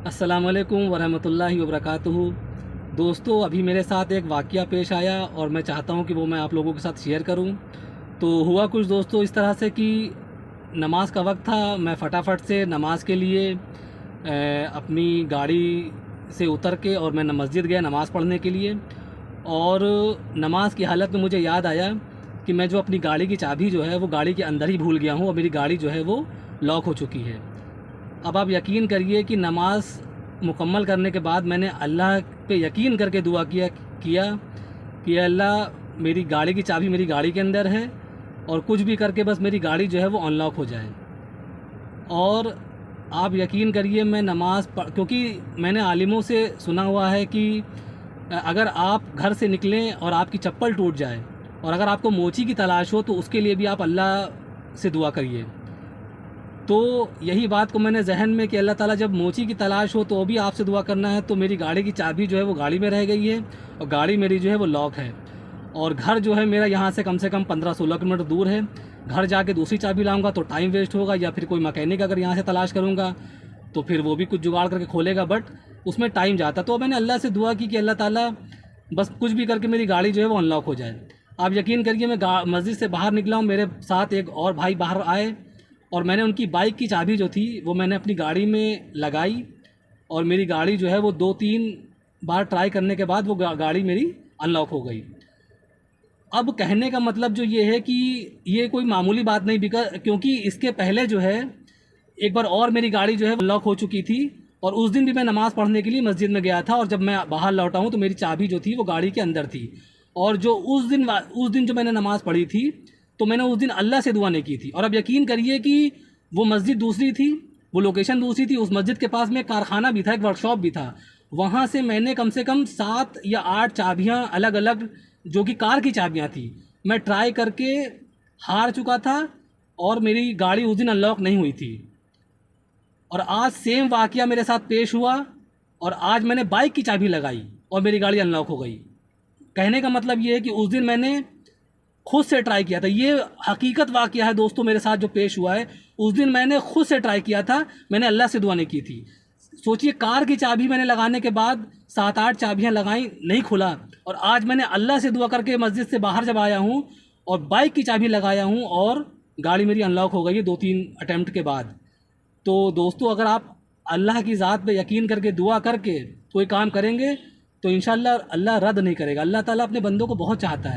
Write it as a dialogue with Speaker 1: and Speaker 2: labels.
Speaker 1: अस्सलामुअलैकुम वरहमतुल्लाहि वबरकातुहू। दोस्तों, अभी मेरे साथ एक वाक़या पेश आया और मैं चाहता हूँ कि वो मैं आप लोगों के साथ शेयर करूँ। तो हुआ कुछ दोस्तों इस तरह से कि नमाज का वक्त था। मैं फटाफट से नमाज के लिए अपनी गाड़ी से उतर के और मैं मस्जिद गया नमाज़ पढ़ने के लिए। और नमाज की हालत में मुझे याद आया कि मैं जो अपनी गाड़ी की चाबी जो है वो गाड़ी के अंदर ही भूल गया हूँ और मेरी गाड़ी जो है वो लॉक हो चुकी है। अब आप यकीन करिए कि नमाज मुकम्मल करने के बाद मैंने अल्लाह पे यकीन करके दुआ किया कि अल्लाह, मेरी गाड़ी की चाबी मेरी गाड़ी के अंदर है और कुछ भी करके बस मेरी गाड़ी जो है वो अनलॉक हो जाए। और आप यकीन करिए, मैं नमाज़ पढ़, क्योंकि मैंने आलिमों से सुना हुआ है कि अगर आप घर से निकलें और आपकी चप्पल टूट जाए और अगर आपको मोची की तलाश हो तो उसके लिए भी आप अल्लाह से दुआ करिए। तो यही बात को मैंने जहन में कि अल्लाह ताला जब मोची की तलाश हो तो भी आपसे दुआ करना है। तो मेरी गाड़ी की चाबी जो है वो गाड़ी में रह गई है और गाड़ी मेरी जो है वो लॉक है। और घर जो है मेरा यहाँ से कम 15-16 किलोमीटर दूर है। घर जाके दूसरी चाबी लाऊंगा तो टाइम वेस्ट होगा, या फिर कोई मैकेनिक अगर यहाँ से तलाश करूँगा तो फिर वो भी कुछ जुगाड़ करके खोलेगा, बट उसमें टाइम जाता। तो मैंने अल्लाह से दुआ की कि अल्लाह ताला बस कुछ भी करके मेरी गाड़ी जो है वो अनलॉक हो जाए। आप यकीन करिए, मैं मस्जिद से बाहर निकला हूँ, मेरे साथ एक और भाई बाहर आए और मैंने उनकी बाइक की चाबी जो थी वो मैंने अपनी गाड़ी में लगाई और मेरी गाड़ी जो है वो 2-3 बार ट्राई करने के बाद वो गाड़ी मेरी अनलॉक हो गई। अब कहने का मतलब जो ये है कि ये कोई मामूली बात नहीं, क्योंकि इसके पहले जो है एक बार और मेरी गाड़ी जो है अनलॉक हो चुकी थी और उस दिन भी मैं नमाज़ पढ़ने के लिए मस्जिद में गया था और जब मैं बाहर लौटा हूँ तो मेरी चाबी जो थी वो गाड़ी के अंदर थी। और जो उस दिन जो मैंने नमाज़ पढ़ी थी तो मैंने उस दिन अल्लाह से दुआ नहीं की थी। और अब यकीन करिए कि वो मस्जिद दूसरी थी, वो लोकेशन दूसरी थी। उस मस्जिद के पास में एक कारखाना भी था, एक वर्कशॉप भी था। वहाँ से मैंने कम से कम 7 या 8 चाबियाँ अलग अलग, जो कि कार की चाबियाँ थी, मैं ट्राई करके हार चुका था और मेरी गाड़ी उस दिन अनलॉक नहीं हुई थी। और आज सेम वाक़या मेरे साथ पेश हुआ और आज मैंने बाइक की चाबी लगाई और मेरी गाड़ी अनलॉक हो गई। कहने का मतलब ये है कि उस दिन मैंने खुद से ट्राई किया था। ये हकीकत वाक़या है दोस्तों मेरे साथ जो पेश हुआ है। उस दिन मैंने खुद से ट्राई किया था, मैंने अल्लाह से दुआ नहीं की थी। सोचिए, कार की चाबी मैंने लगाने के बाद 7-8 चाबियां लगाई, नहीं खुला, और आज मैंने अल्लाह से दुआ करके मस्जिद से बाहर जब आया हूँ और बाइक की चाबी लगाया हूँ और गाड़ी मेरी अनलॉक हो गई है 2-3 अटैम्प्ट के बाद। तो दोस्तों, अगर आप अल्लाह की ज़ात पे यकीन करके दुआ करके कोई काम करेंगे तो इंशाअल्लाह अल्लाह रद्द नहीं करेगा। अल्लाह ताला अपने बंदों को बहुत चाहता है।